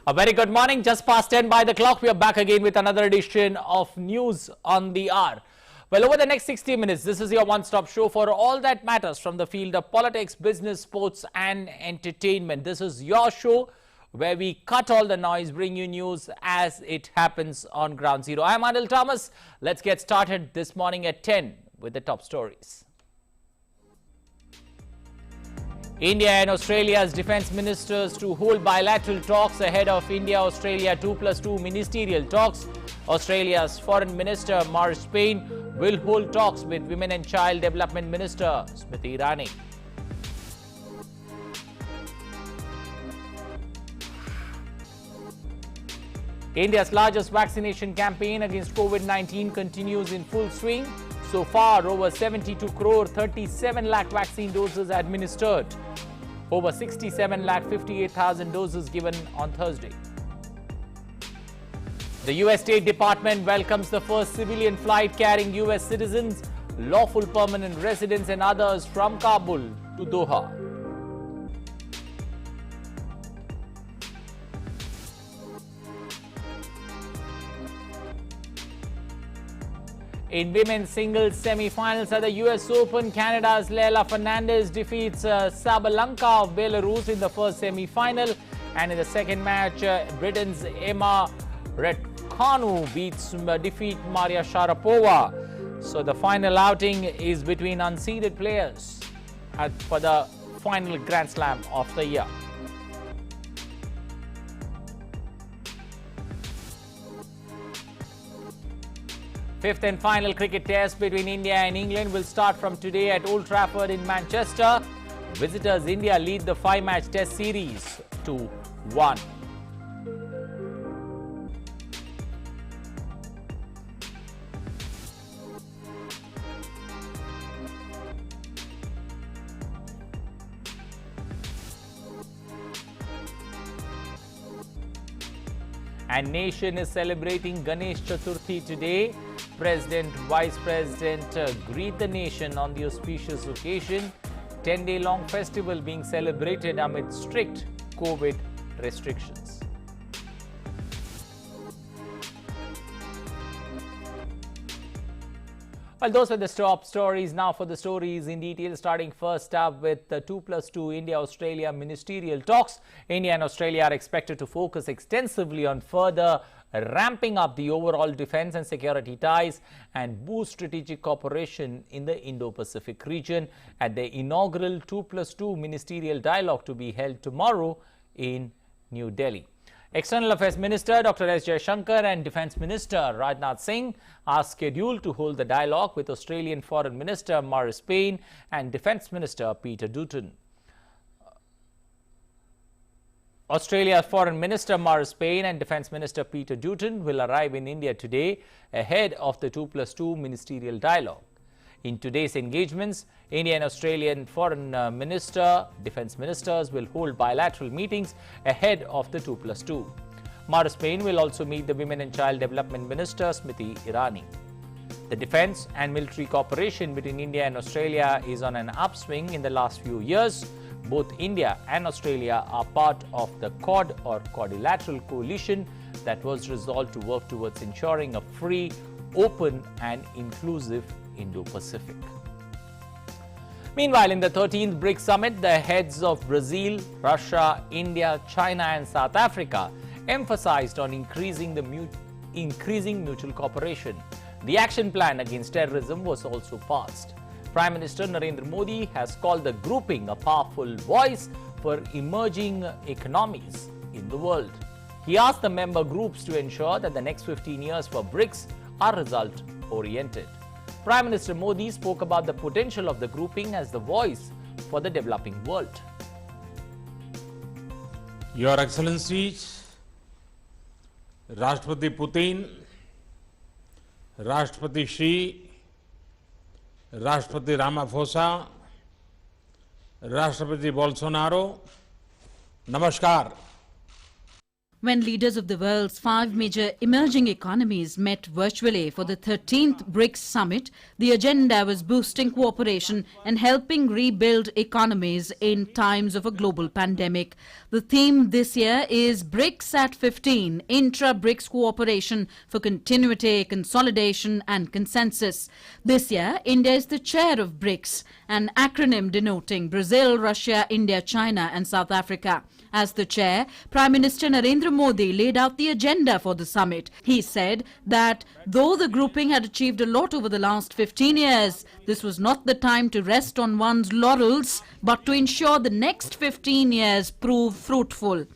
A very good morning. Just past 10 by the clock. We are back again with another edition of News on the Hour. Well, over the next 60 minutes, this is your one-stop show for all that matters from the field of politics, business, sports and entertainment. This is your show where we cut all the noise, bring you news as it happens on Ground Zero. I'm Anil Thomas. Let's get started this morning at 10 with the top stories. India and Australia's defence ministers to hold bilateral talks ahead of India-Australia 2+2 ministerial talks. Australia's Foreign Minister Maurice Payne will hold talks with Women and Child Development Minister Smriti Irani. India's largest vaccination campaign against COVID-19 continues in full swing. So far, over 72 crore 37 lakh vaccine doses administered. Over 67 lakh 58,000 doses given on Thursday. The U.S. State Department welcomes the first civilian flight carrying U.S. citizens, lawful permanent residents and others from Kabul to Doha. In women's singles semi-finals at the US Open, Canada's Leila Fernandez defeats Sabalenka of Belarus in the first semi-final. And in the second match, Britain's Emma Raducanu defeat Maria Sharapova. So the final outing is between unseeded players for the final Grand Slam of the year. Fifth and final cricket test between India and England will start from today at Old Trafford in Manchester. Visitors India lead the 5-match test series 2-1. And nation is celebrating Ganesh Chaturthi today. President, Vice President greet the nation on the auspicious occasion. 10-day-long festival being celebrated amid strict COVID restrictions. Well, those were the top stories. Now for the stories in detail, starting first up with the 2+2 India-Australia ministerial talks. India and Australia are expected to focus extensively on further ramping up the overall defense and security ties and boost strategic cooperation in the Indo-Pacific region at the inaugural 2+2 ministerial dialogue to be held tomorrow in New Delhi. External Affairs Minister Dr. S. Jaishankar and Defence Minister Rajnath Singh are scheduled to hold the dialogue with Australian Foreign Minister Maurice Payne and Defence Minister Peter Dutton. Australia's Foreign Minister Maurice Payne and Defence Minister Peter Dutton will arrive in India today ahead of the 2+2 ministerial dialogue. In today's engagements, Indian and Australian Foreign Minister, Defence Ministers will hold bilateral meetings ahead of the 2+2. Maurice Payne will also meet the Women and Child Development Minister Smriti Irani. The defence and military cooperation between India and Australia is on an upswing in the last few years. Both India and Australia are part of the Quad or Quadrilateral coalition that was resolved to work towards ensuring a free, open and inclusive Indo-Pacific. Meanwhile, in the 13th BRICS Summit, the heads of Brazil, Russia, India, China and South Africa emphasized on increasing mutual cooperation. The action plan against terrorism was also passed. Prime Minister Narendra Modi has called the grouping a powerful voice for emerging economies in the world. He asked the member groups to ensure that the next 15 years for BRICS are result-oriented. Prime Minister Modi spoke about the potential of the grouping as the voice for the developing world. Your Excellencies, Rashtrapati Putin, Rashtrapati Xi, Rashtrapati Ramaphosa, Rashtrapati Bolsonaro, Namaskar. when leaders of the world's 5 major emerging economies met virtually for the 13th BRICS summit, the agenda was boosting cooperation and helping rebuild economies in times of a global pandemic. The theme this year is BRICS at 15, intra-BRICS cooperation for continuity, consolidation and consensus. This year, India is the chair of BRICS, an acronym denoting Brazil, Russia, India, China and South Africa. As the chair, Prime Minister Narendra Modi laid out the agenda for the summit. He said that though the grouping had achieved a lot over the last 15 years, this was not the time to rest on one's laurels, but to ensure the next 15 years prove fruitful.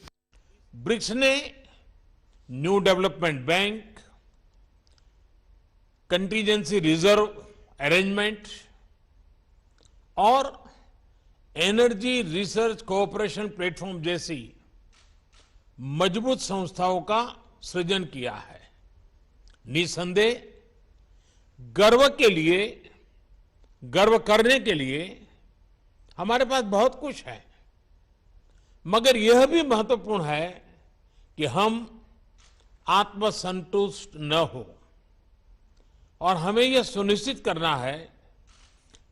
BRICS ने new development bank, contingency reserve arrangement और energy research cooperation platform जैसी मजबूत संस्थाओं का सृजन किया है। निसंदेह गर्व करने के लिए हमारे पास बहुत कुछ है, मगर यह भी महत्वपूर्ण है कि हम आत्मसंतुष्ट न हो और हमें यह सुनिश्चित करना है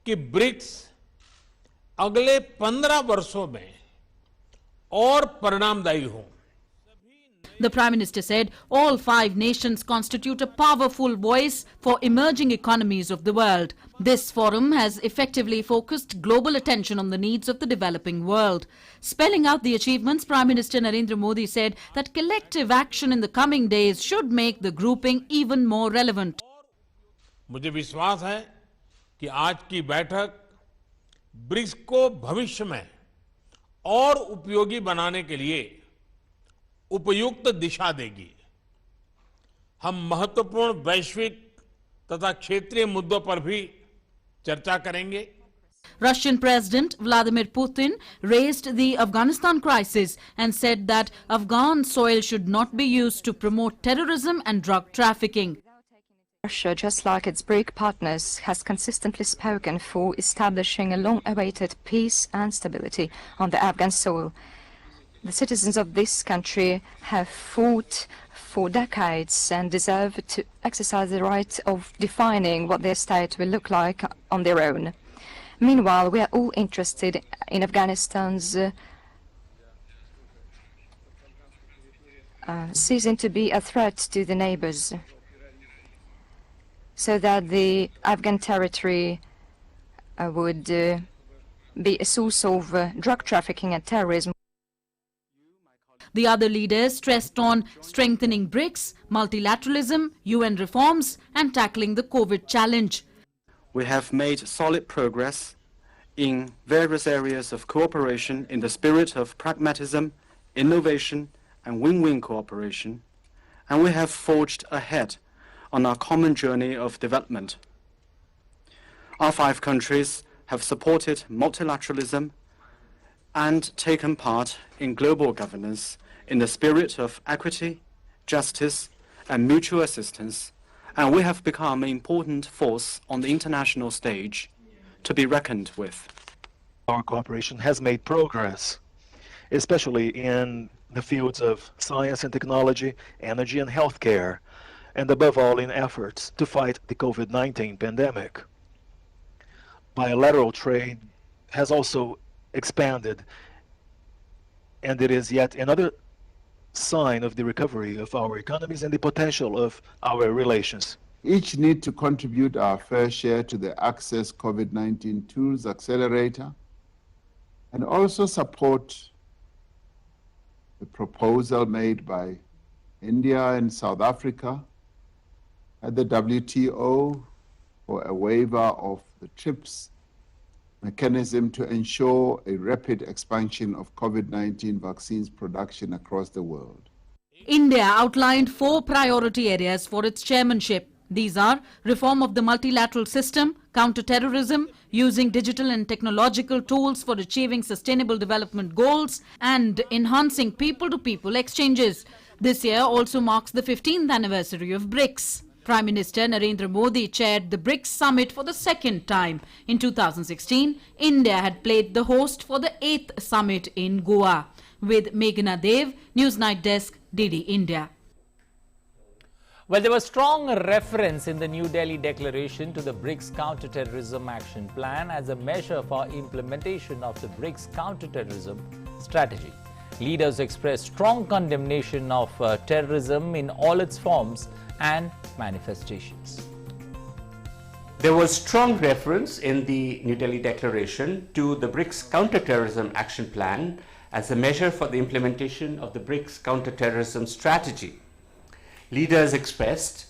कि ब्रिक्स अगले 15 वर्षों में और परिणामदायी हो। The Prime Minister said all 5 nations constitute a powerful voice for emerging economies of the world. This forum has effectively focused global attention on the needs of the developing world. Spelling out the achievements, Prime Minister Narendra Modi said that collective action in the coming days should make the grouping even more relevant. मुझे विश्वास है कि आज की बैठक BRICS को भविष्य में और उपयोगी बनाने के लिए उपयुक्त दिशा देगी। हम महत्वपूर्ण वैश्विक तथा क्षेत्रीय मुद्दों पर भी चर्चा करेंगे। Russian President Vladimir Putin raised the Afghanistan crisis and said that Afghan soil should not be used to promote terrorism and drug trafficking. Russia, just like its BRIC partners, has consistently spoken for establishing a long-awaited peace and stability on the Afghan soil. The citizens of this country have fought for decades and deserve to exercise the right of defining what their state will look like on their own. Meanwhile, we are all interested in Afghanistan's ceasing to be a threat to the neighbors, so that the Afghan territory would be a source of drug trafficking and terrorism. The other leaders stressed on strengthening BRICS, multilateralism, UN reforms and tackling the COVID challenge. We have made solid progress in various areas of cooperation in the spirit of pragmatism, innovation and win-win cooperation, and we have forged ahead on our common journey of development. Our 5 countries have supported multilateralism and taken part in global governance in the spirit of equity, justice, and mutual assistance, and we have become an important force on the international stage to be reckoned with. Our cooperation has made progress, especially in the fields of science and technology, energy and healthcare, and above all in efforts to fight the COVID-19 pandemic. Bilateral trade has also expanded, and it is yet another sign of the recovery of our economies and the potential of our relations. Each need to contribute our fair share to the Access COVID-19 Tools Accelerator and also support the proposal made by India and South Africa at the WTO for a waiver of the TRIPS mechanism to ensure a rapid expansion of COVID-19 vaccines production across the world. India outlined 4 priority areas for its chairmanship. These are reform of the multilateral system, counter-terrorism, using digital and technological tools for achieving sustainable development goals, and enhancing people-to-people exchanges. This year also marks the 15th anniversary of BRICS. Prime Minister Narendra Modi chaired the BRICS summit for the 2nd time. In 2016, India had played the host for the 8th summit in Goa. With Meghna Dev, News Night Desk, DD India. Well, there was strong reference in the New Delhi declaration to the BRICS Counter-terrorism Action Plan as a measure for implementation of the BRICS counter-terrorism strategy. Leaders expressed strong condemnation of terrorism in all its forms and manifestations. There was strong reference in the New Delhi declaration to the BRICS Counter-terrorism Action Plan as a measure for the implementation of the BRICS counter-terrorism strategy. Leaders expressed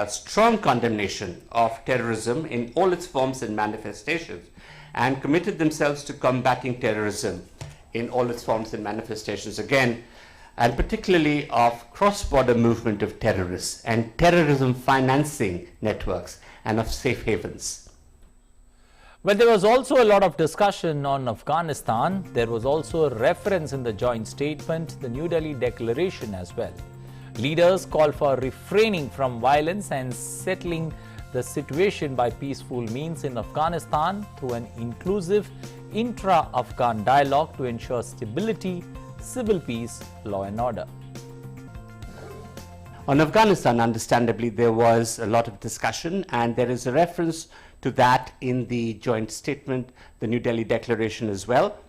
strong condemnation of terrorism in all its forms and manifestations and committed themselves to combating terrorism in all its forms and manifestations again, and particularly of cross-border movement of terrorists and terrorism financing networks and of safe havens. Well, there was also a lot of discussion on Afghanistan. There was also a reference in the joint statement, the New Delhi declaration as well. Leaders called for refraining from violence and settling the situation by peaceful means in Afghanistan through an inclusive intra-Afghan dialogue to ensure stability, civil peace, law and order. On Afghanistan, understandably, there was a lot of discussion, and there is a reference to that in the joint statement, the New Delhi declaration as well.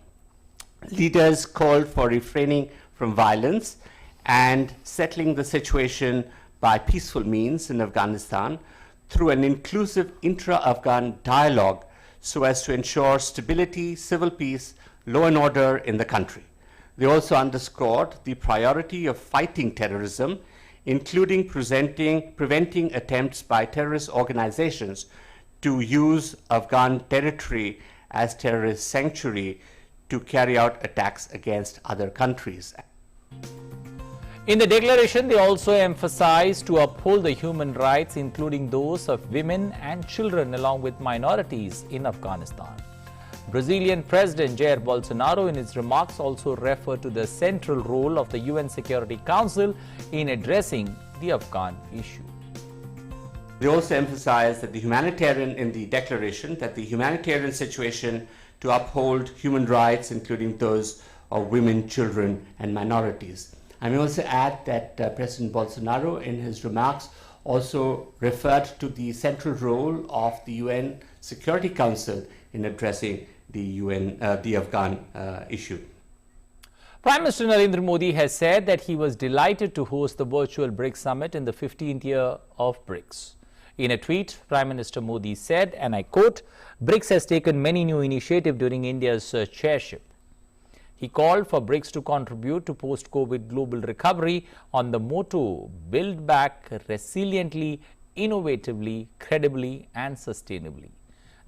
Leaders called for refraining from violence and settling the situation by peaceful means in Afghanistan through an inclusive intra-Afghan dialogue so as to ensure stability, civil peace, law and order in the country. They also underscored the priority of fighting terrorism, including preventing attempts by terrorist organizations to use Afghan territory as terrorist sanctuary to carry out attacks against other countries. In the declaration, they also emphasized to uphold the human rights, including those of women and children, along with minorities in Afghanistan. Brazilian President Jair Bolsonaro, in his remarks, also referred to the central role of the UN Security Council in addressing the Afghan issue. They also emphasized that the humanitarian situation to uphold human rights, including those of women, children, and minorities. I may also add that President Bolsonaro, in his remarks, also referred to the central role of the UN Security Council in addressing the Afghan issue. Prime Minister Narendra Modi has said that he was delighted to host the virtual BRICS summit in the 15th year of BRICS. In a tweet, Prime Minister Modi said, and I quote, "BRICS has taken many new initiatives during India's chairship." He called for BRICS to contribute to post-COVID global recovery on the motto, "Build back resiliently, innovatively, credibly and sustainably."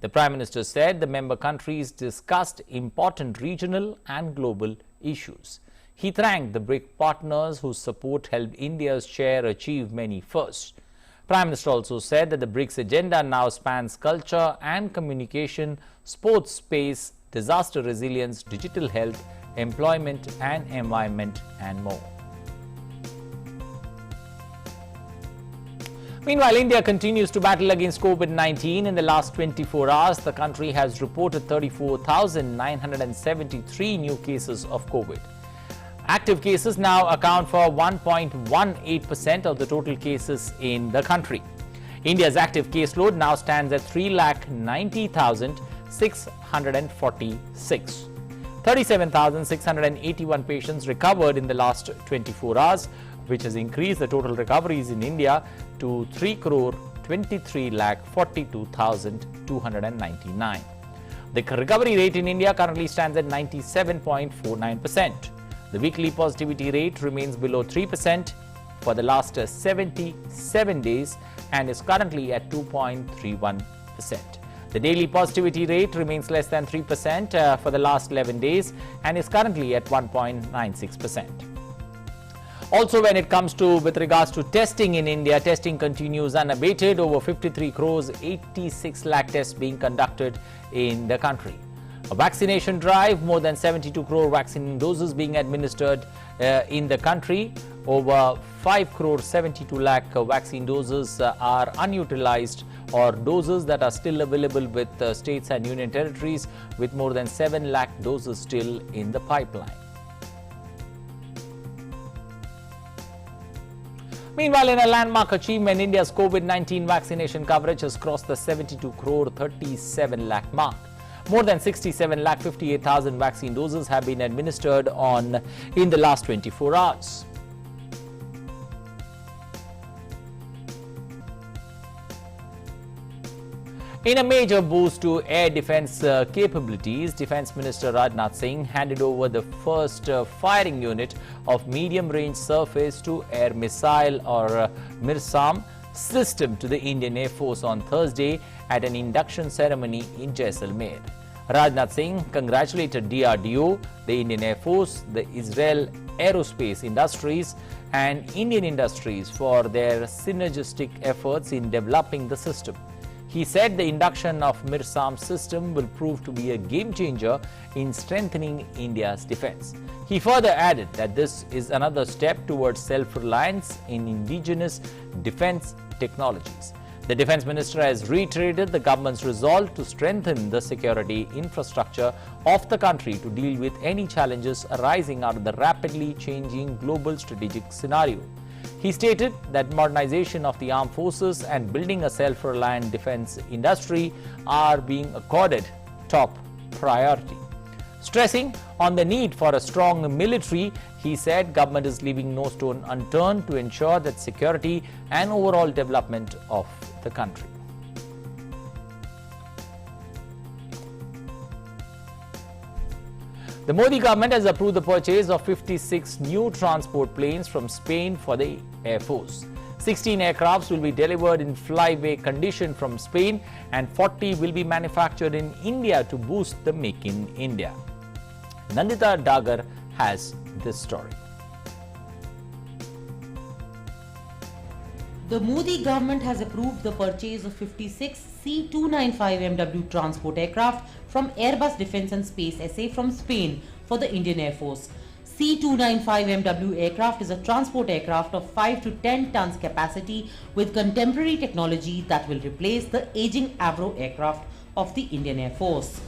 The Prime Minister said the member countries discussed important regional and global issues. He thanked the BRIC partners whose support helped India's chair achieve many firsts. Prime Minister also said that the BRICS agenda now spans culture and communication, sports, space, disaster resilience, digital health, employment and environment and more. Meanwhile, India continues to battle against COVID-19. In the last 24 hours, the country has reported 34,973 new cases of COVID. Active cases now account for 1.18% of the total cases in the country. India's active caseload now stands at 3,90,646. 37,681 patients recovered in the last 24 hours, which has increased the total recoveries in India to 3,23,42,299. The recovery rate in India currently stands at 97.49%. The weekly positivity rate remains below 3% for the last 77 days and is currently at 2.31%. The daily positivity rate remains less than 3% for the last 11 days and is currently at 1.96%. Also, when it comes to with regards to testing in India, testing continues unabated. Over 53 crores, 86 lakh tests being conducted in the country. A vaccination drive, more than 72 crore vaccine doses being administered in the country. Over 5 crore 72 lakh vaccine doses are unutilized or doses that are still available with states and union territories, with more than 7 lakh doses still in the pipeline. Meanwhile, in a landmark achievement, India's COVID-19 vaccination coverage has crossed the 72 crore 37 lakh mark. More than 67 lakh 58,000 vaccine doses have been administered in the last 24 hours. In a major boost to air defense capabilities, Defense Minister Rajnath Singh handed over the first firing unit of medium-range surface-to-air missile or MRSAM system to the Indian Air Force on Thursday at an induction ceremony in Jaisalmer. Rajnath Singh congratulated DRDO, the Indian Air Force, the Israel Aerospace Industries and Indian industries for their synergistic efforts in developing the system. He said the induction of MRSAM system will prove to be a game changer in strengthening India's defense. He further added that this is another step towards self-reliance in indigenous defense technologies. The Defense Minister has reiterated the government's resolve to strengthen the security infrastructure of the country to deal with any challenges arising out of the rapidly changing global strategic scenario. He stated that modernization of the armed forces and building a self-reliant defense industry are being accorded top priority. Stressing on the need for a strong military, he said government is leaving no stone unturned to ensure that security and overall development of the country. The Modi government has approved the purchase of 56 new transport planes from Spain for the Air Force. 16 aircrafts will be delivered in flyaway condition from Spain and 40 will be manufactured in India to boost the Make in India. Nandita Dagar has this story. The Modi government has approved the purchase of 56 C-295MW transport aircraft from Airbus Defence and Space SA from Spain for the Indian Air Force. C-295MW aircraft is a transport aircraft of 5 to 10 tons capacity with contemporary technology that will replace the aging Avro aircraft of the Indian Air Force.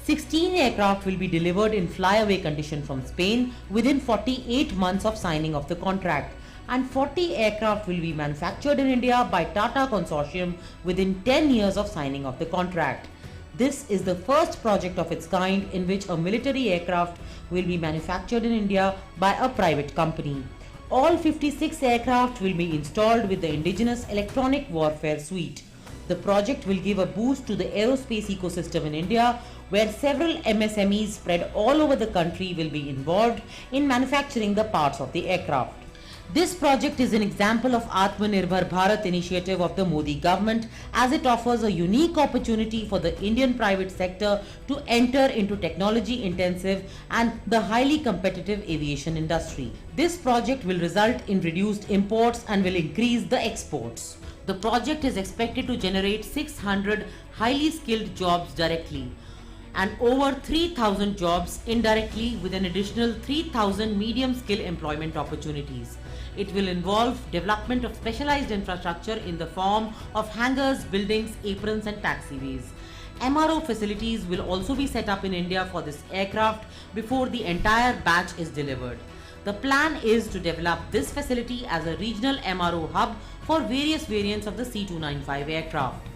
16 aircraft will be delivered in flyaway condition from Spain within 48 months of signing of the contract, and 40 aircraft will be manufactured in India by Tata Consortium within 10 years of signing of the contract. This is the first project of its kind in which a military aircraft will be manufactured in India by a private company. All 56 aircraft will be installed with the indigenous electronic warfare suite. The project will give a boost to the aerospace ecosystem in India, where several MSMEs spread all over the country will be involved in manufacturing the parts of the aircraft. This project is an example of Atmanirbhar Bharat initiative of the Modi government, as it offers a unique opportunity for the Indian private sector to enter into technology intensive and the highly competitive aviation industry. This project will result in reduced imports and will increase the exports. The project is expected to generate 600 highly skilled jobs directly and over 3,000 jobs indirectly, with an additional 3,000 medium skill employment opportunities. It will involve development of specialized infrastructure in the form of hangars, buildings, aprons and taxiways. MRO facilities will also be set up in India for this aircraft before the entire batch is delivered. The plan is to develop this facility as a regional MRO hub for various variants of the C-295 aircraft.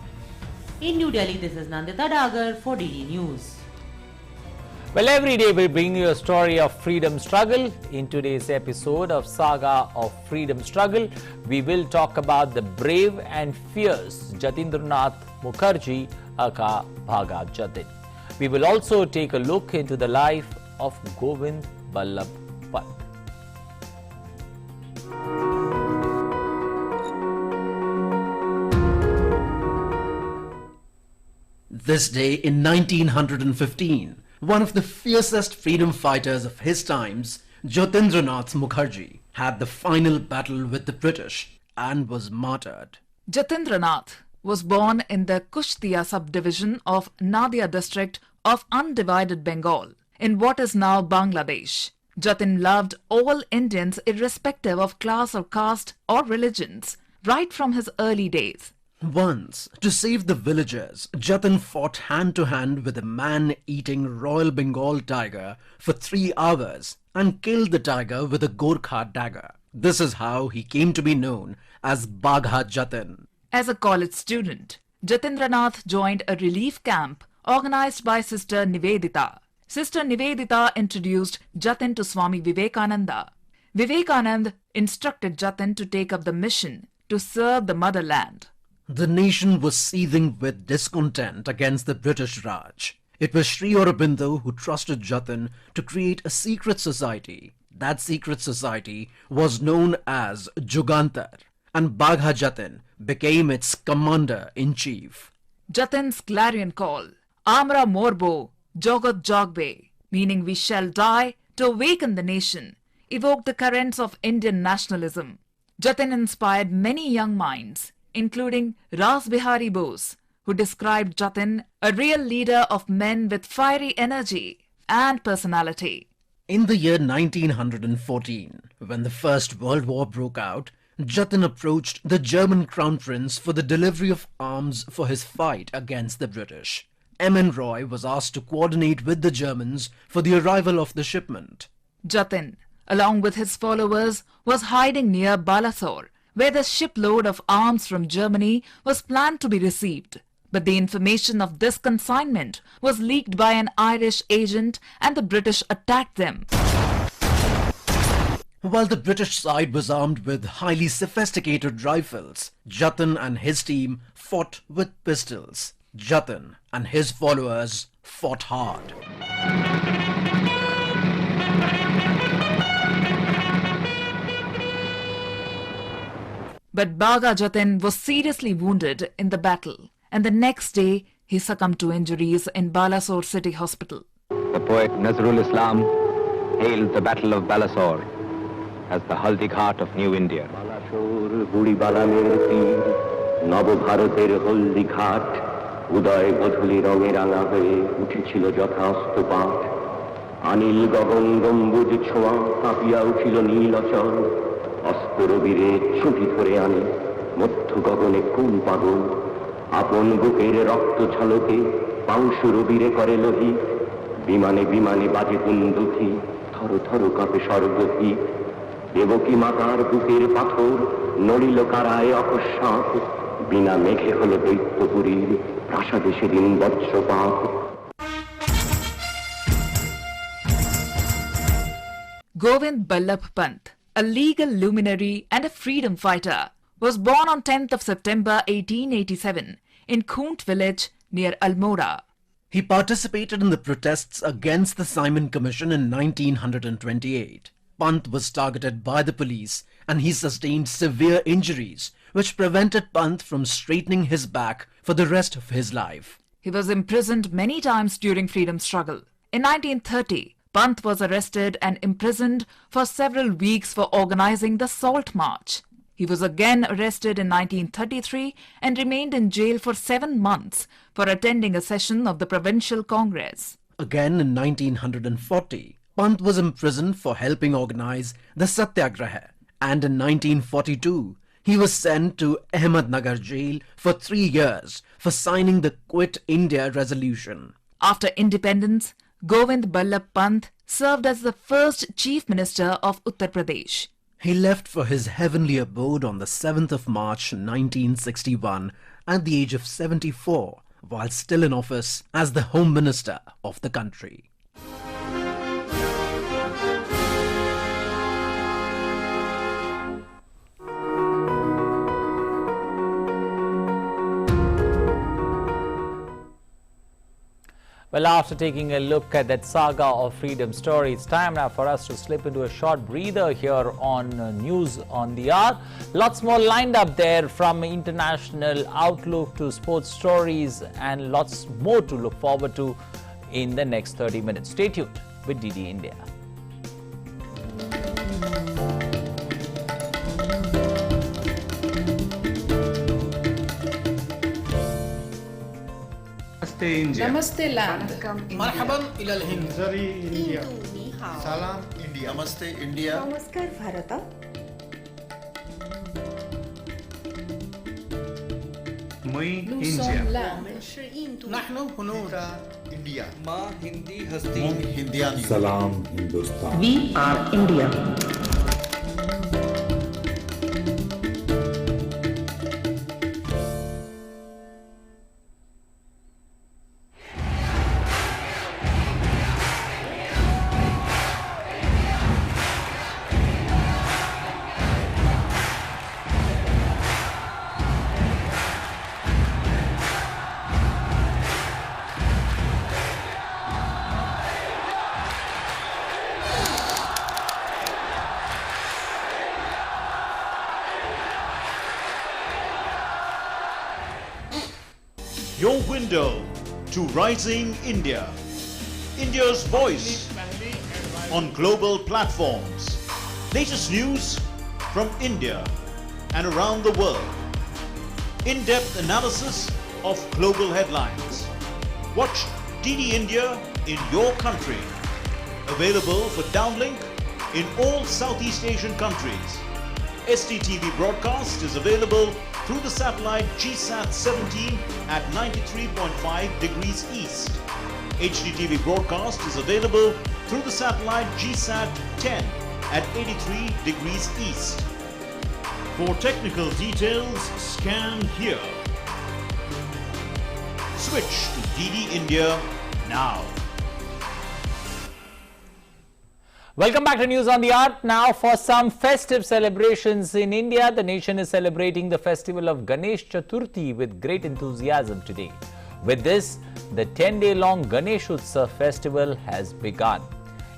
In New Delhi, this is Nandita Dagar for DD News. Well, every day we bring you a story of freedom struggle. In today's episode of Saga of Freedom Struggle, we will talk about the brave and fierce Jatindranath Mukherjee, aka Bhaga Jatin. We will also take a look into the life of Govind Ballabh Pant. This day in 1915, one of the fiercest freedom fighters of his times, Jatindranath Mukherjee, had the final battle with the British and was martyred. Jatindranath was born in the Kushtia subdivision of Nadia district of undivided Bengal, in what is now Bangladesh. Jatin loved all Indians irrespective of class or caste or religions, right from his early days. Once, to save the villagers, Jatin fought hand-to-hand with a man-eating Royal Bengal tiger for 3 hours and killed the tiger with a Gorkha dagger. This is how he came to be known as Bagha Jatin. As a college student, Jatindranath joined a relief camp organized by Sister Nivedita. Sister Nivedita introduced Jatin to Swami Vivekananda. Vivekananda instructed Jatin to take up the mission to serve the motherland. The nation was seething with discontent against the British Raj. It was Sri Aurobindo who trusted Jatin to create a secret society. That secret society was known as Jugantar, and Bagha Jatin became its commander-in-chief. Jatin's clarion call, Amra Morbo, Jogot Jogbe, meaning we shall die to awaken the nation, evoked the currents of Indian nationalism. Jatin inspired many young minds, including Ras Bihari Bose, who described Jatin a real leader of men with fiery energy and personality. In the year 1914, when the First World War broke out, Jatin approached the German Crown Prince for the delivery of arms for his fight against the British. M.N. Roy was asked to coordinate with the Germans for the arrival of the shipment. Jatin, along with his followers, was hiding near Balasore, where the shipload of arms from Germany was planned to be received. But the information of this consignment was leaked by an Irish agent and the British attacked them. While the British side was armed with highly sophisticated rifles, Jatin and his team fought with pistols. Jatin and his followers fought hard. But Bagha Jatin was seriously wounded in the battle, and the next day he succumbed to injuries in Balasore City Hospital. The poet Nazrul Islam hailed the Battle of Balasore as the Haldi Ghat of New India. Balasore Budi Balamer Tir Nabo Bharoter Haldi Ghat Uday Godhuli Ronge Ranga Hoye Uchhichilo Jotha Stupat Anil Gagon Gambud Chhoa Kapiya Uchhilo Nil Achal Astro Bire Chuti Thore Ane Motthu Gagone Kun Pagol আপন বুকের রক্ত ঝলকে পাংশুর বীরে করে লোহিত বিমানে বিমানে বাজে বন্দুকি থর থর কাঁপে স্বর্গভীত দেবকী মাতার বুকের পাথর নড়িল কারায় অকস্মাৎ বিনা মেঘে হলো দৈত্যপুরীর প্রাসাদে সেদিন বজ্রপাত Govind Ballabh Pant, a legal luminary and a freedom fighter, was born on 10th of September 1887 in Khoont village near Almora. He participated in the protests against the Simon Commission in 1928. Pant was targeted by the police and he sustained severe injuries which prevented Pant from straightening his back for the rest of his life. He was imprisoned many times during freedom struggle. In 1930, Pant was arrested and imprisoned for several weeks for organizing the Salt March. He was again arrested in 1933 and remained in jail for 7 months for attending a session of the Provincial Congress. Again in 1940, Pant was imprisoned for helping organize the Satyagraha, and in 1942, he was sent to Ahmednagar jail for 3 years for signing the Quit India resolution. After independence, Govind Ballabh Pant served as the first Chief Minister of Uttar Pradesh. He left for his heavenly abode on the 7th of March 1961 at the age of 74, while still in office as the Home Minister of the country. Well, after taking a look at that saga of freedom story, it's time now for us to slip into a short breather here on News on the Hour. Lots more lined up there, from international outlook to sports stories, and lots more to look forward to in the next 30 minutes. Stay tuned with DD India. Namaste land. Marhaban ila al-Hind. Zari India. Salam India. Namaste India. Namaskar Bharata. Mui India. Nahnu hunud India. Ma Hindi hasti. Salam Hindustan. We are India. your window to rising India. India's voice on global platforms. Latest news from India and around the world. In-depth analysis of global headlines. Watch DD India in your country. Available for downlink in all Southeast Asian countries. STTV broadcast is available through the satellite GSAT 17 at 93.5 degrees east. HDTV broadcast is available through the satellite GSAT 10 at 83 degrees east. For technical details, scan here. Switch to DD India now. Welcome back to News on the Hour. Now for some festive celebrations in India. The nation is celebrating the festival of Ganesh Chaturthi with great enthusiasm today. With this, the 10-day-long Ganesh Utsav festival has begun.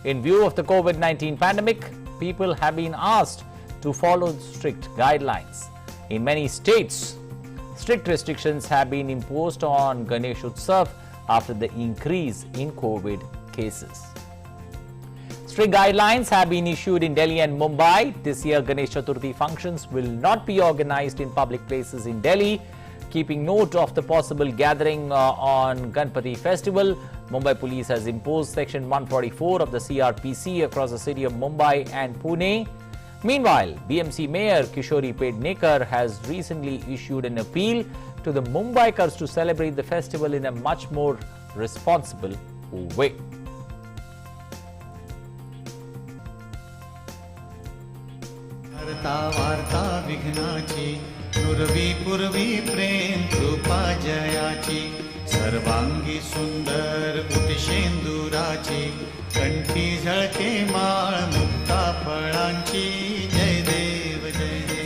In view of the COVID-19 pandemic, people have been asked to follow strict guidelines. In many states, strict restrictions have been imposed on Ganesh Utsav after the increase in COVID cases. Strict guidelines have been issued in Delhi and Mumbai. This year, Ganesh Chaturthi functions will not be organized in public places in Delhi. Keeping note of the possible gathering on Ganpati festival, Mumbai police has imposed Section 144 of the CRPC across the city of Mumbai and Pune. Meanwhile, BMC Mayor Kishori Pednekar has recently issued an appeal to the Mumbaikars to celebrate the festival in a much more responsible way. वार्ता विघ्नाची नुरवी पूर्वी प्रेम कृपा जयाची सर्वांगी सुंदर उटिशेंदुराची कंठी झळके माळ मुक्ता फळांची जय देव जय देव.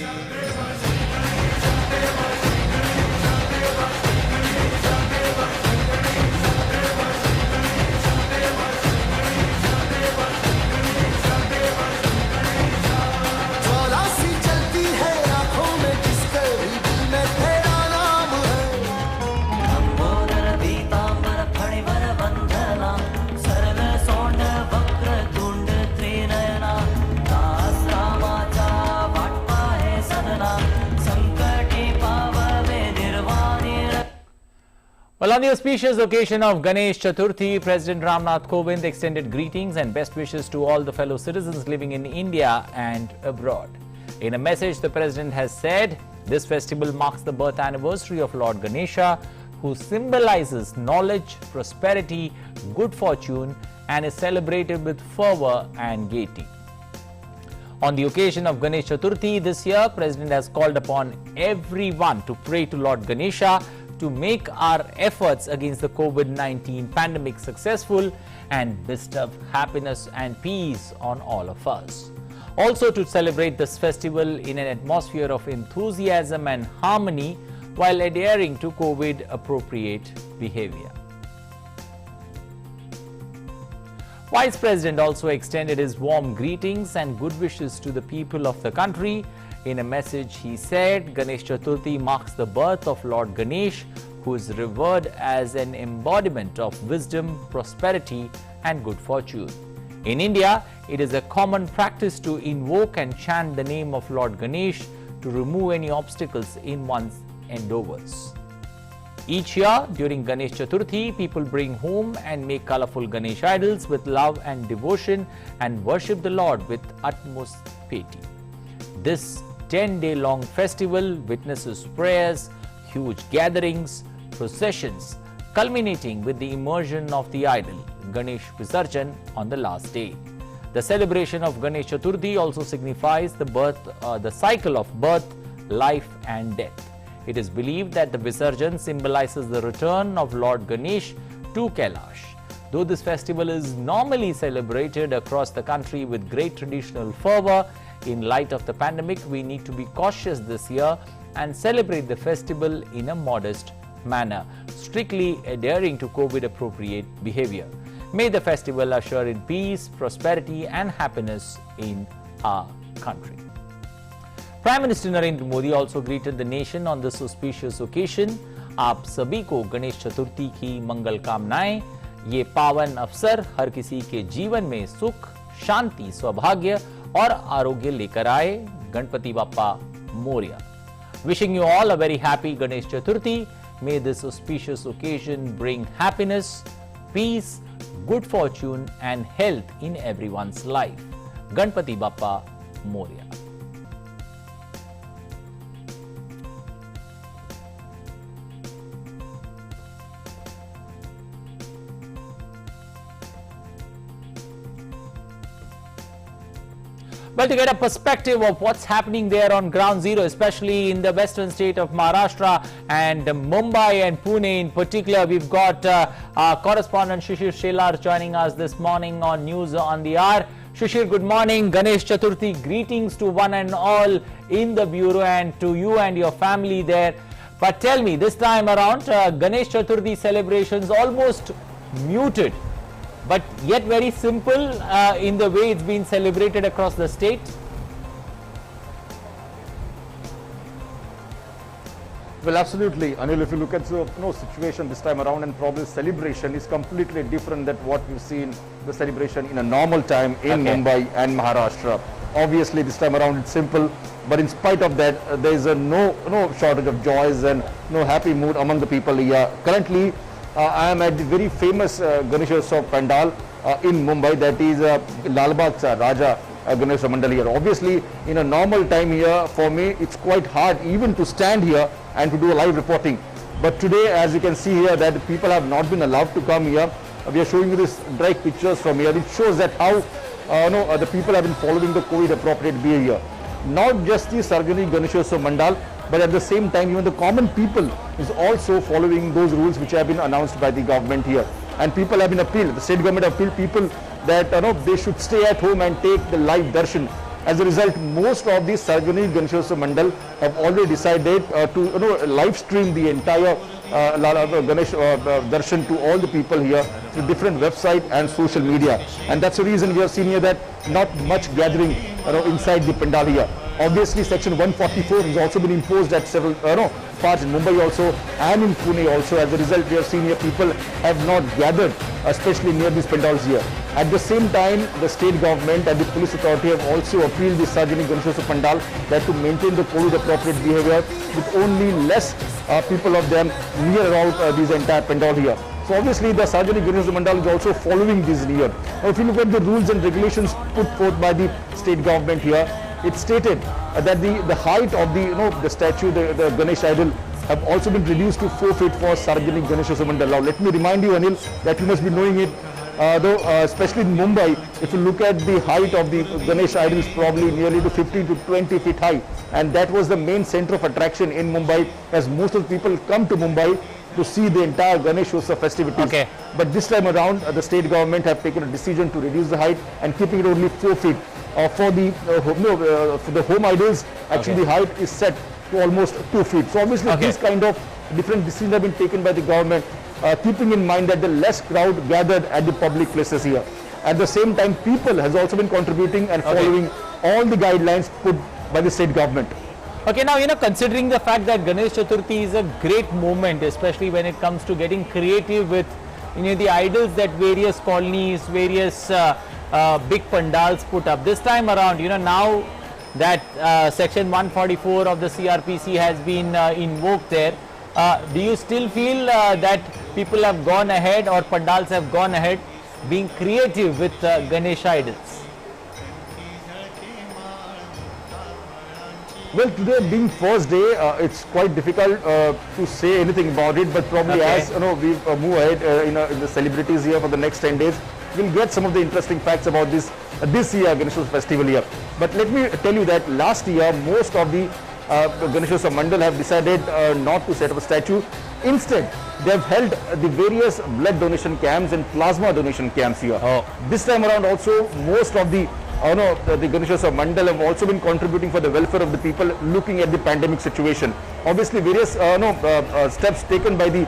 Well, on the auspicious occasion of Ganesh Chaturthi, President Ramnath Kovind extended greetings and best wishes to all the fellow citizens living in India and abroad. In a message, the President has said, this festival marks the birth anniversary of Lord Ganesha, who symbolizes knowledge, prosperity, good fortune, and is celebrated with fervor and gaiety. On the occasion of Ganesh Chaturthi this year, President has called upon everyone to pray to Lord Ganesha to make our efforts against the COVID-19 pandemic successful and bestow happiness and peace on all of us. Also to celebrate this festival in an atmosphere of enthusiasm and harmony while adhering to COVID-appropriate behavior. Vice President also extended his warm greetings and good wishes to the people of the country. In a message, he said, Ganesh Chaturthi marks the birth of Lord Ganesh, who is revered as an embodiment of wisdom, prosperity, and good fortune. In India, it is a common practice to invoke and chant the name of Lord Ganesh to remove any obstacles in one's endeavors. Each year, during Ganesh Chaturthi, people bring home and make colorful Ganesh idols with love and devotion and worship the Lord with utmost piety. This 10-day-long festival witnesses prayers, huge gatherings, processions, culminating with the immersion of the idol, Ganesh Visarjan, on the last day. The celebration of Ganesh Chaturthi also signifies the cycle of birth, life and death. It is believed that the Visarjan symbolizes the return of Lord Ganesh to Kailash. Though this festival is normally celebrated across the country with great traditional fervor, in light of the pandemic, we need to be cautious this year and celebrate the festival in a modest manner, strictly adhering to COVID-appropriate behavior. May the festival usher in peace, prosperity and happiness in our country. Prime Minister Narendra Modi also greeted the nation on this auspicious occasion. आप सभी को गणेश चतुर्थी की मंगल कामनाएं। ये पावन अवसर हर किसी के जीवन में सुख, शांति, सौभाग्य और आरोग्य लेकर आए। Ganpati Bappa Morya. Wishing you all a very happy Ganesh Chaturthi. May this auspicious occasion bring happiness, peace, good fortune and health in everyone's life. Ganpati Bappa Moria. Well, to get a perspective of what's happening there on ground zero, especially in the western state of Maharashtra and Mumbai and Pune in particular, we've got our correspondent Shishir Shelar joining us this morning on News on the Hour. Shishir, good morning. Ganesh Chaturthi, greetings to one and all in the bureau and to you and your family there. But tell me, this time around, Ganesh Chaturthi celebrations almost muted, but yet very simple in the way it's been celebrated across the state. Well, absolutely, Anil. If you look at the situation this time around, and probably celebration is completely different than what we've seen the celebration in a normal time in Mumbai and Maharashtra. Obviously, this time around it's simple, but in spite of that, there is no shortage of joys and no happy mood among the people here. Currently, I am at the very famous Ganeshotsav Pandal in Mumbai, that is Lal Bagh Raja Ganesh Mandal here. Obviously, in a normal time here, for me, it's quite hard even to stand here and to do a live reporting. But today, as you can see here, that people have not been allowed to come here. We are showing you this direct pictures from here. It shows that how the people have been following the COVID appropriate behavior. Not just the Sargani Ganeshotsav Mandal, but at the same time, even the common people is also following those rules which have been announced by the government here. And people have been appealed, the state government appealed people that they should stay at home and take the live darshan. As a result, most of the Sargani Ganeshotsav Mandal have already decided to live stream the entire Ganesh darshan to all the people here through different website and social media. And that's the reason we have seen here that not much gathering inside the pandal here. Obviously, Section 144 has also been imposed at several parts in Mumbai also and in Pune also. As a result, we have seen here people have not gathered, especially near these pandals here. At the same time, the state government and the police authority have also appealed the Sargani Ganeshotsav Pandal that to maintain the COVID appropriate behavior with only less people of them near around this entire pandal here. So obviously the Sargani Ganeshotsav Mandal is also following this here. Now if you look at the rules and regulations put forth by the state government here, it stated that the height of the statue, the Ganesh idol, have also been reduced to 4 feet for Sargani Ganeshotsav Mandal. Now let me remind you, Anil, that you must be knowing it, especially in Mumbai, if you look at the height of the Ganesh idol is probably nearly to 15 to 20 feet high, and that was the main center of attraction in Mumbai, as most of the people come to Mumbai to see the entire Ganeshotsav festivities. But this time around, the state government have taken a decision to reduce the height and keeping it only 4 feet. For the home idols, actually the height is set to almost 2 feet. So obviously these kind of different decisions have been taken by the government, keeping in mind that the less crowd gathered at the public places here. At the same time, people has also been contributing and following all the guidelines put by the state government. Okay, now considering the fact that Ganesh Chaturthi is a great moment, especially when it comes to getting creative with the idols that various colonies, various big pandals put up. This time around, now that Section 144 of the CRPC has been invoked there, do you still feel that people have gone ahead or pandals have gone ahead being creative with Ganesh idols? Well, today being first day, it's quite difficult to say anything about it, but probably as we move ahead in the celebrities here for the next 10 days, we'll get some of the interesting facts about this year Ganeshotsav festival here. But let me tell you that last year, most of the Ganeshotsav Mandal have decided not to set up a statue. Instead, they have held the various blood donation camps and plasma donation camps here. This time around also, most of the Ganeshotsav Mandal have also been contributing for the welfare of the people looking at the pandemic situation. Obviously, various steps taken by the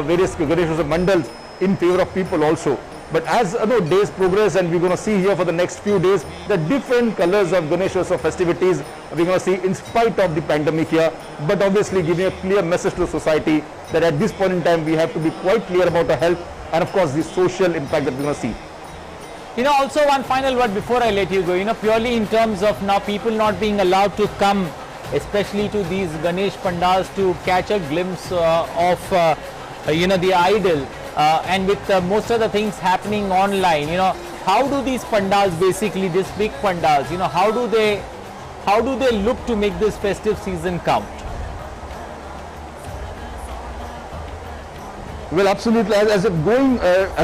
various Ganeshotsav Mandals in favor of people also. But as days progress, and we're going to see here for the next few days, the different colors of Ganeshas or festivities we're going to see in spite of the pandemic here, but obviously giving a clear message to society that at this point in time we have to be quite clear about our health and of course the social impact that we're going to see. Also one final word before I let you go, purely in terms of now people not being allowed to come, especially to these Ganesh pandals, to catch a glimpse of the idol, and with most of the things happening online, how do these pandals, basically these big pandals, how do they look to make this festive season count? Well, absolutely. As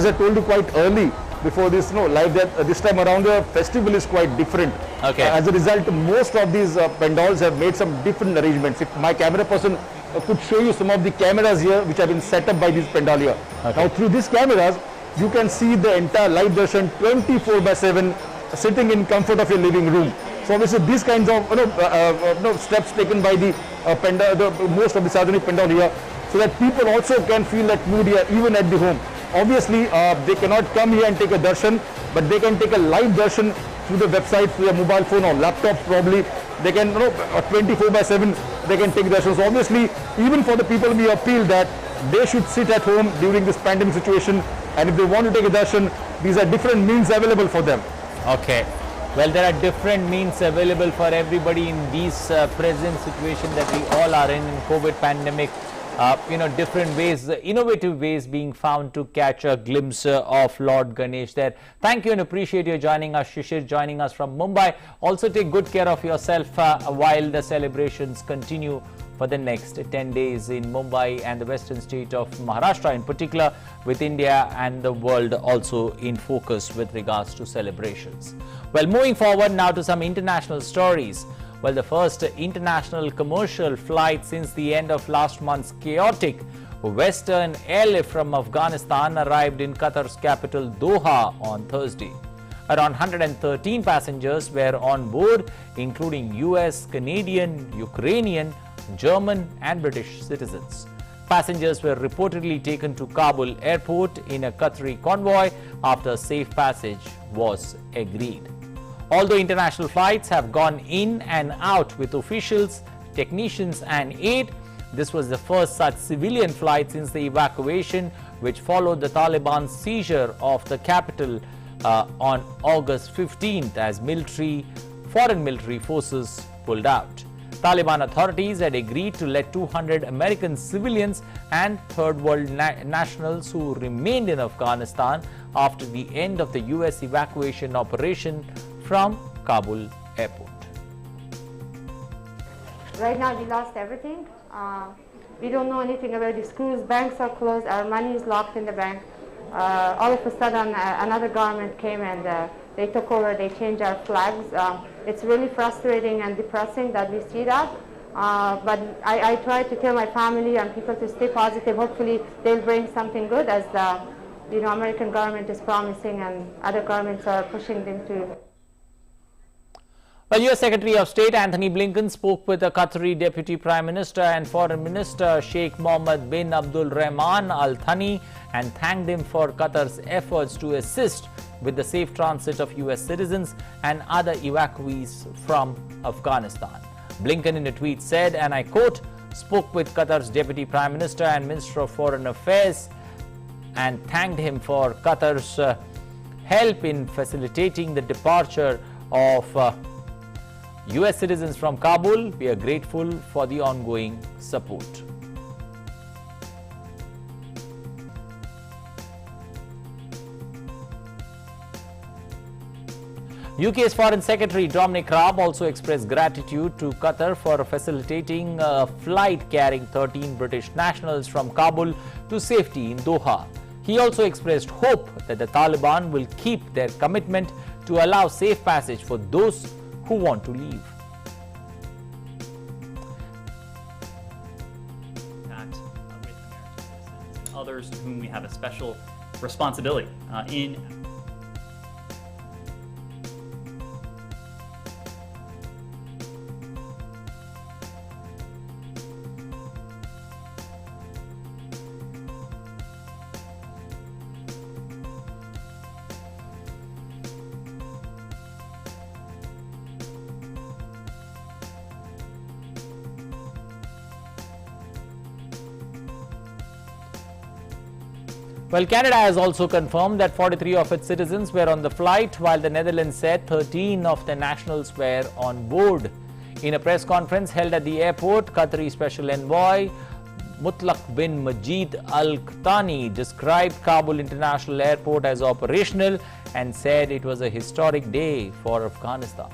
I told you quite early before this live, that this time around the festival is quite different. Okay. As a result, most of these pandals have made some different arrangements. If my camera person could show you some of the cameras here which have been set up by these pandal here. Okay. Now through these cameras, you can see the entire live darshan 24/7 sitting in comfort of your living room. So obviously these kinds of steps taken by the most of the Sadhani pandal here, so that people also can feel that mood here even at the home. Obviously they cannot come here and take a darshan, but they can take a live darshan through the website, through their mobile phone or laptop probably. They can 24/7 they can take darshan. So obviously even for the people we appeal that they should sit at home during this pandemic situation, and if they want to take a darshan, these are different means available for them. Okay. Well, there are different means available for everybody in these present situation that we all are in COVID pandemic. Different ways, innovative ways being found to catch a glimpse of Lord Ganesh there. Thank you and appreciate you joining us, Shishir, joining us from Mumbai. Also take good care of yourself while the celebrations continue for the next 10 days in Mumbai and the western state of Maharashtra in particular, with India and the world also in focus with regards to celebrations. Well, moving forward now to some international stories. Well, the first international commercial flight since the end of last month's chaotic western airlift from Afghanistan arrived in Qatar's capital Doha on Thursday. Around 113 passengers were on board, including US, Canadian, Ukrainian, German and British citizens. Passengers were reportedly taken to Kabul airport in a Qatari convoy after safe passage was agreed. Although international flights have gone in and out with officials, technicians and aid, this was the first such civilian flight since the evacuation, which followed the Taliban's seizure of the capital on August 15th as foreign military forces pulled out. Taliban authorities had agreed to let 200 American civilians and third world nationals who remained in Afghanistan after the end of the US evacuation operation from Kabul airport. Right now we lost everything. We don't know anything about the schools. Banks are closed. Our money is locked in the bank. All of a sudden another government came and they took over. They changed our flags. It's really frustrating and depressing that we see that. But I try to tell my family and people to stay positive. Hopefully they'll bring something good, as the American government is promising and other governments are pushing them to. Well, US Secretary of State Anthony Blinken spoke with the Qatari Deputy Prime Minister and Foreign Minister Sheikh Mohammed bin Abdul Rahman Al Thani and thanked him for Qatar's efforts to assist with the safe transit of US citizens and other evacuees from Afghanistan. Blinken in a tweet said, and I quote, spoke with Qatar's Deputy Prime Minister and Minister of Foreign Affairs and thanked him for Qatar's help in facilitating the departure of US citizens from Kabul. We are grateful for the ongoing support. UK's Foreign Secretary Dominic Raab also expressed gratitude to Qatar for facilitating a flight carrying 13 British nationals from Kabul to safety in Doha. He also expressed hope that the Taliban will keep their commitment to allow safe passage for those who want to leave. Others to whom we have a special responsibility in Well, Canada has also confirmed that 43 of its citizens were on the flight, while the Netherlands said 13 of their nationals were on board. In a press conference held at the airport, Qatari Special Envoy Mutlaq bin Majid Al-Qatani described Kabul International Airport as operational and said it was a historic day for Afghanistan.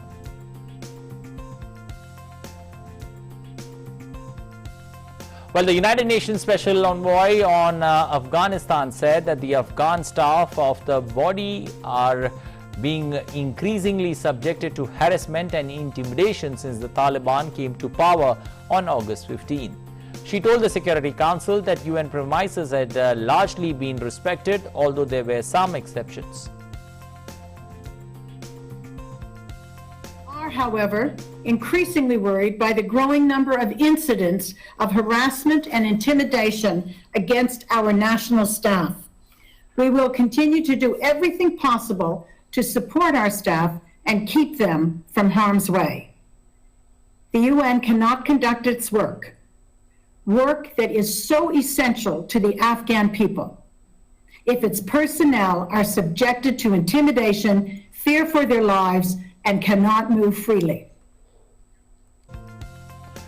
Well, the United Nations Special Envoy on Afghanistan said that the Afghan staff of the body are being increasingly subjected to harassment and intimidation since the Taliban came to power on August 15. She told the Security Council that UN premises had largely been respected, although there were some exceptions. Are, however, increasingly worried by the growing number of incidents of harassment and intimidation against our national staff. We will continue to do everything possible to support our staff and keep them from harm's way. The UN cannot conduct its work that is so essential to the Afghan people, if its personnel are subjected to intimidation, fear for their lives, and cannot move freely.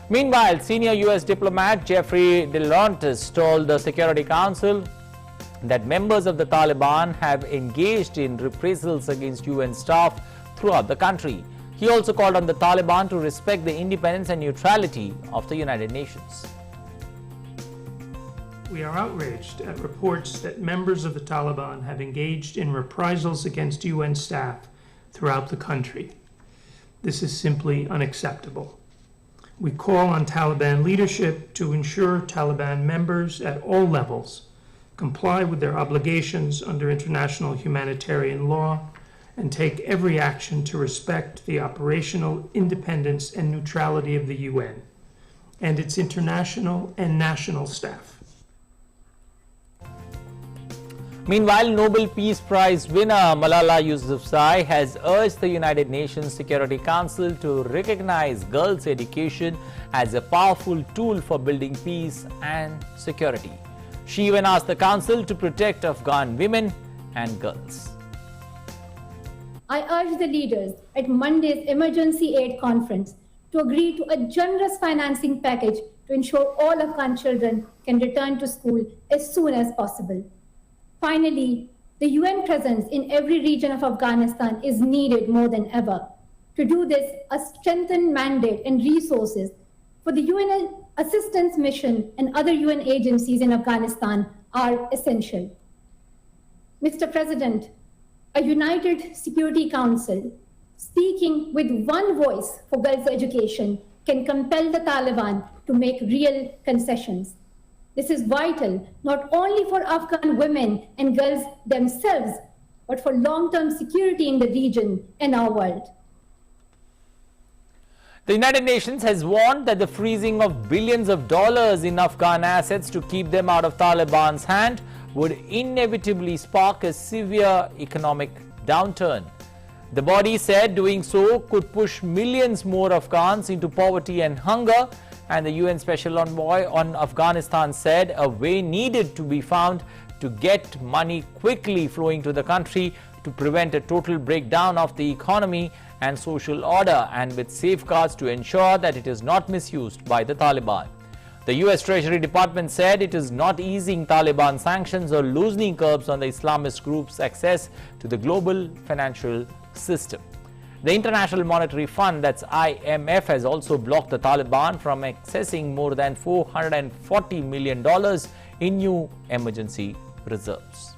Meanwhile, senior U.S. diplomat Jeffrey DeLaurentis told the Security Council that members of the Taliban have engaged in reprisals against UN staff throughout the country. He also called on the Taliban to respect the independence and neutrality of the United Nations. We are outraged at reports that members of the Taliban have engaged in reprisals against UN staff throughout the country. This is simply unacceptable. We call on Taliban leadership to ensure Taliban members at all levels comply with their obligations under international humanitarian law and take every action to respect the operational independence and neutrality of the UN and its international and national staff. Meanwhile, Nobel Peace Prize winner Malala Yousafzai has urged the United Nations Security Council to recognize girls' education as a powerful tool for building peace and security. She even asked the Council to protect Afghan women and girls. I urge the leaders at Monday's Emergency Aid Conference to agree to a generous financing package to ensure all Afghan children can return to school as soon as possible. Finally, the UN presence in every region of Afghanistan is needed more than ever. To do this, a strengthened mandate and resources for the UN assistance mission and other UN agencies in Afghanistan are essential. Mr. President, a united Security Council speaking with one voice for girls' education can compel the Taliban to make real concessions. This is vital not only for Afghan women and girls themselves, but for long-term security in the region and our world. The United Nations has warned that the freezing of billions of dollars in Afghan assets to keep them out of Taliban's hand would inevitably spark a severe economic downturn. The body said doing so could push millions more Afghans into poverty and hunger, and the UN Special Envoy on Afghanistan said a way needed to be found to get money quickly flowing to the country to prevent a total breakdown of the economy and social order, and with safeguards to ensure that it is not misused by the Taliban. The US Treasury Department said it is not easing Taliban sanctions or loosening curbs on the Islamist group's access to the global financial system. The International Monetary Fund, that's IMF, has also blocked the Taliban from accessing more than $440 million in new emergency reserves.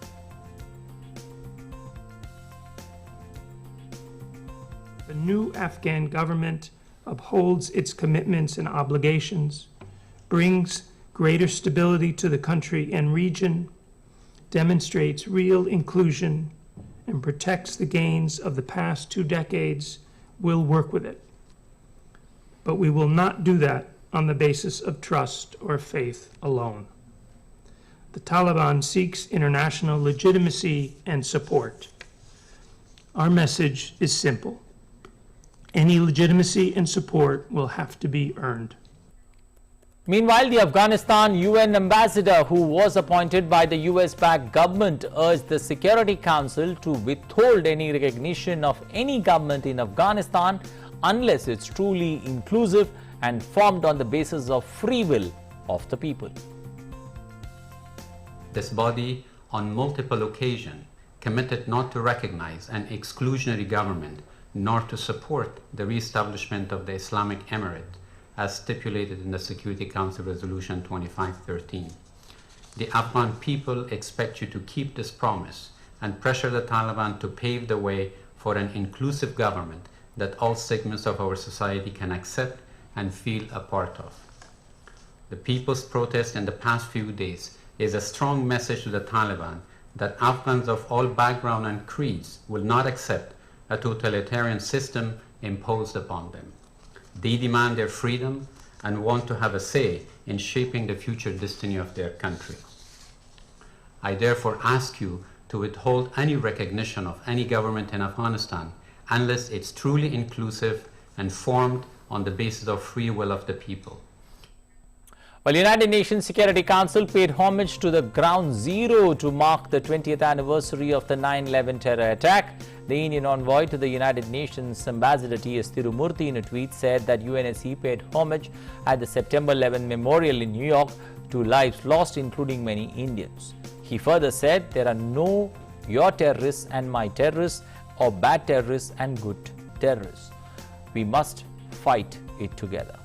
The new Afghan government upholds its commitments and obligations, brings greater stability to the country and region, demonstrates real inclusion, and protects the gains of the past 2 decades. Will work with it. But we will not do that on the basis of trust or faith alone. The Taliban seeks international legitimacy and support. Our message is simple. Any legitimacy and support will have to be earned. Meanwhile, the Afghanistan UN ambassador, who was appointed by the US-backed government, urged the Security Council to withhold any recognition of any government in Afghanistan unless it's truly inclusive and formed on the basis of free will of the people. This body, on multiple occasions, committed not to recognize an exclusionary government nor to support the re-establishment of the Islamic Emirate as stipulated in the Security Council Resolution 2513. The Afghan people expect you to keep this promise and pressure the Taliban to pave the way for an inclusive government that all segments of our society can accept and feel a part of. The people's protest in the past few days is a strong message to the Taliban that Afghans of all backgrounds and creeds will not accept a totalitarian system imposed upon them. They demand their freedom and want to have a say in shaping the future destiny of their country. I therefore ask you to withhold any recognition of any government in Afghanistan unless it's truly inclusive and formed on the basis of free will of the people. Well, United Nations Security Council paid homage to the ground zero to mark the 20th anniversary of the 9/11 terror attack. The Indian envoy to the United Nations, Ambassador T.S. Tirumurthy, in a tweet said that UNSC paid homage at the September 11 memorial in New York to lives lost, including many Indians. He further said there are no your terrorists and my terrorists or bad terrorists and good terrorists. We must fight it together.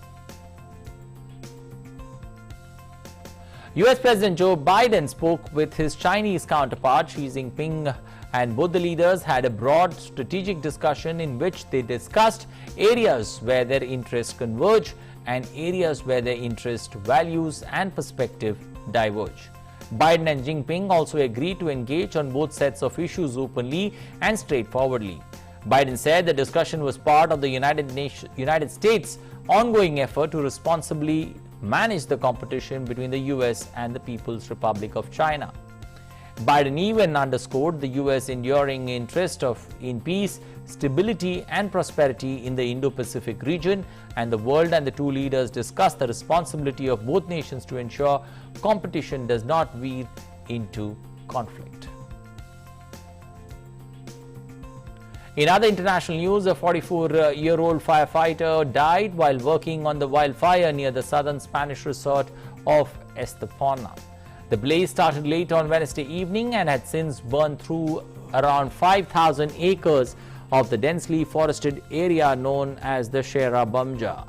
US President Joe Biden spoke with his Chinese counterpart Xi Jinping, and both the leaders had a broad strategic discussion in which they discussed areas where their interests converge and areas where their interest, values and perspective diverge. Biden and Jinping also agreed to engage on both sets of issues openly and straightforwardly. Biden said the discussion was part of the United States' ongoing effort to responsibly manage the competition between the US and the People's Republic of China. Biden even underscored the US enduring interest in peace, stability and prosperity in the Indo-Pacific region and the world, and the two leaders discussed the responsibility of both nations to ensure competition does not veer into conflict. In other international news, a 44-year-old firefighter died while working on the wildfire near the southern Spanish resort of Estepona. The blaze started late on Wednesday evening and had since burned through around 5,000 acres of the densely forested area known as the Sierra Bamja.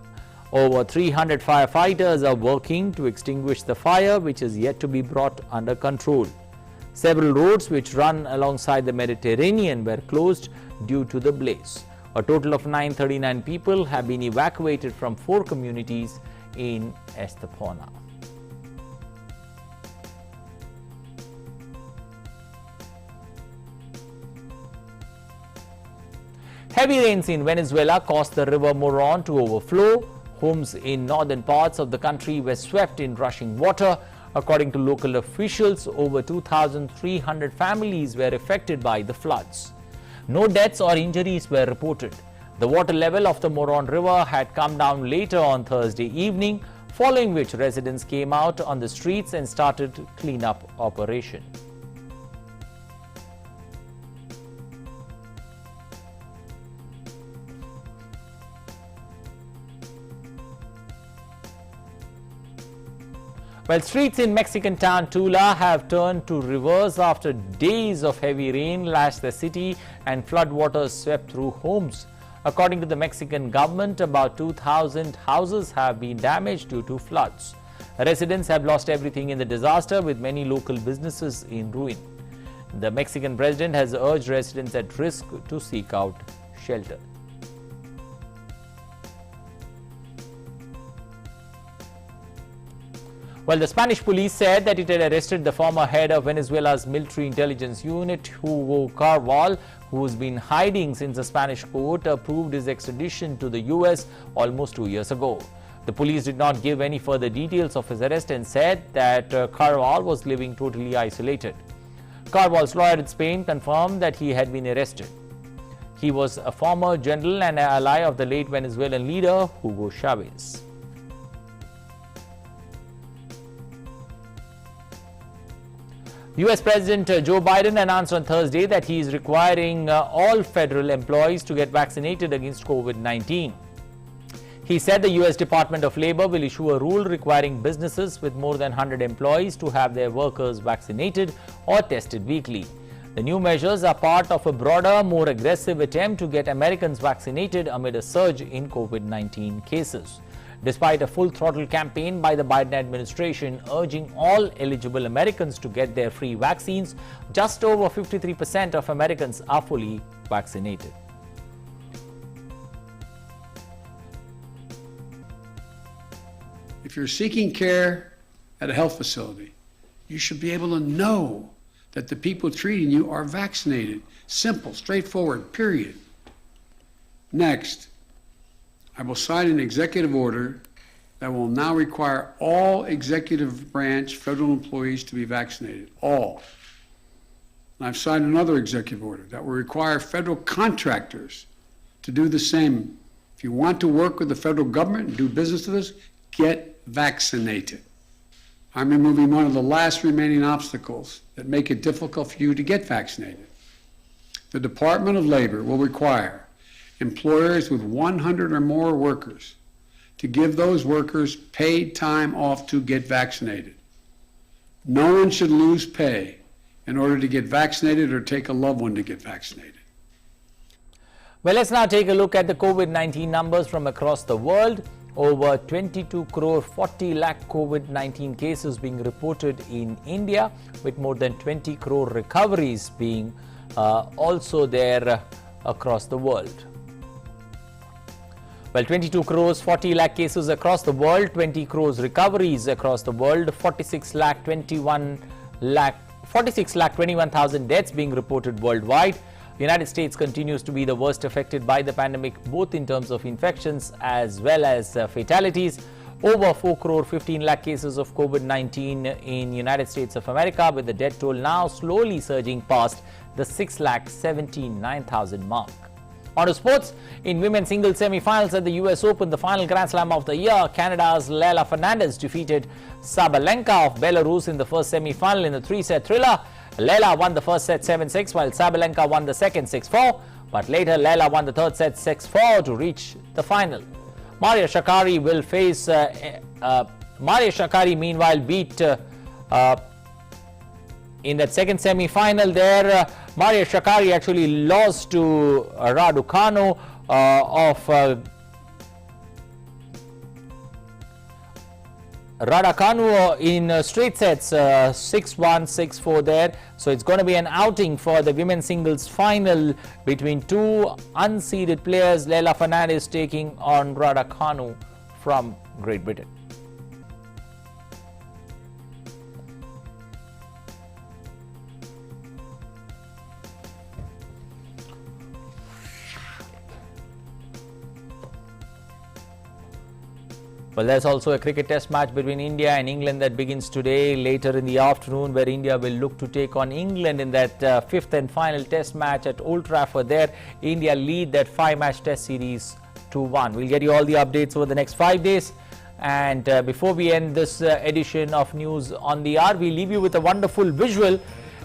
Over 300 firefighters are working to extinguish the fire, which is yet to be brought under control. Several roads which run alongside the Mediterranean were closed due to the blaze. A total of 939 people have been evacuated from 4 communities in Estepona. Heavy rains in Venezuela caused the river Moron to overflow. Homes in northern parts of the country were swept in rushing water. According to local officials, over 2,300 families were affected by the floods. No deaths or injuries were reported. The water level of the Moron River had come down later on Thursday evening, following which residents came out on the streets and started cleanup operation. Well, streets in Mexican town Tula have turned to rivers after days of heavy rain lashed the city and floodwaters swept through homes. According to the Mexican government, about 2,000 houses have been damaged due to floods. Residents have lost everything in the disaster, with many local businesses in ruin. The Mexican president has urged residents at risk to seek out shelter. Well, the Spanish police said that it had arrested the former head of Venezuela's military intelligence unit, Hugo Carvajal, who has been hiding since the Spanish court approved his extradition to the US almost 2 years ago. The police did not give any further details of his arrest and said that Carvajal was living totally isolated. Carvajal's lawyer in Spain confirmed that he had been arrested. He was a former general and ally of the late Venezuelan leader Hugo Chavez. US President Joe Biden announced on Thursday that he is requiring all federal employees to get vaccinated against COVID-19. He said the US Department of Labor will issue a rule requiring businesses with more than 100 employees to have their workers vaccinated or tested weekly. The new measures are part of a broader, more aggressive attempt to get Americans vaccinated amid a surge in COVID-19 cases. Despite a full-throttle campaign by the Biden administration urging all eligible Americans to get their free vaccines, just over 53% of Americans are fully vaccinated. If you're seeking care at a health facility, you should be able to know that the people treating you are vaccinated. Simple, straightforward, period. Next, I will sign an executive order that will now require all executive branch federal employees to be vaccinated, all. And I've signed another executive order that will require federal contractors to do the same. If you want to work with the federal government and do business with us, get vaccinated. I'm removing one of the last remaining obstacles that make it difficult for you to get vaccinated. The Department of Labor will require employers with 100 or more workers to give those workers paid time off to get vaccinated. No one should lose pay in order to get vaccinated or take a loved one to get vaccinated. Well, let's now take a look at the COVID-19 numbers from across the world. Over 22 crore 40 lakh COVID-19 cases being reported in India, with more than 20 crore recoveries being also there across the world. Well, 22 crores 40 lakh cases across the world, 20 crores recoveries across the world, 46 lakh 21,000 deaths being reported worldwide. The United States continues to be the worst affected by the pandemic, both in terms of infections as well as fatalities. Over 4 crore 15 lakh cases of COVID-19 in United States of America, with the death toll now slowly surging past the 6 lakh 79,000 mark. On to sports. In women's singles semi-finals at the US Open, the final Grand Slam of the year, Canada's Leila Fernandez defeated Sabalenka of Belarus in the first semi-final in a three-set thriller. Leila won the first set 7-6, while Sabalenka won the second 6-4. But later, Leila won the third set 6-4 to reach the final. Maria Sakkari will face... Maria Sakkari, meanwhile, beat... in that second semi-final there, Maria Sakkari actually lost to Raducanu in straight sets, 6-1, 6-4 there. So it's going to be an outing for the women's singles final between two unseeded players. Leila Fernandez taking on Raducanu from Great Britain. Well, there's also a cricket test match between India and England that begins today later in the afternoon, where India will look to take on England in that fifth and final test match at Old Trafford. There, India lead that 5-match test series 2-1. We'll get you all the updates over the next 5 days. And before we end this edition of News on the Hour, we leave you with a wonderful visual.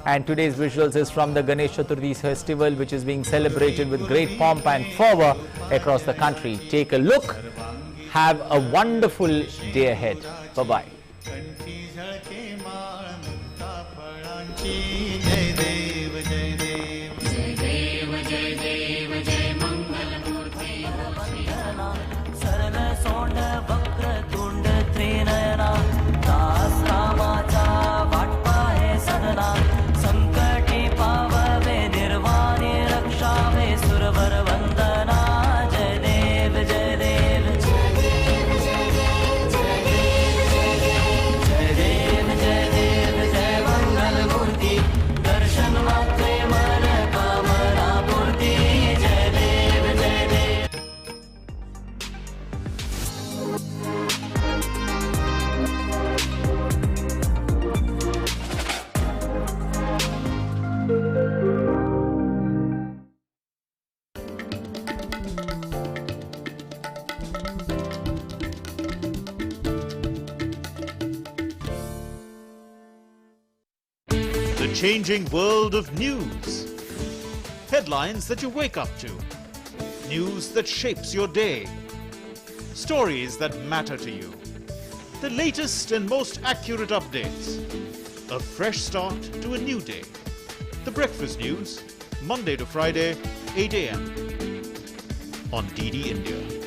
And today's visuals is from the Ganesh Chaturthi festival, which is being celebrated with great pomp and fervor across the country. Take a look. Have a wonderful day ahead. Bye-bye. The The changing world of news. Headlines that you wake up to. News that shapes your day. Stories that matter to you. The latest and most accurate updates. A fresh start to a new day. The Breakfast News, Monday to Friday, 8 a.m. on DD India.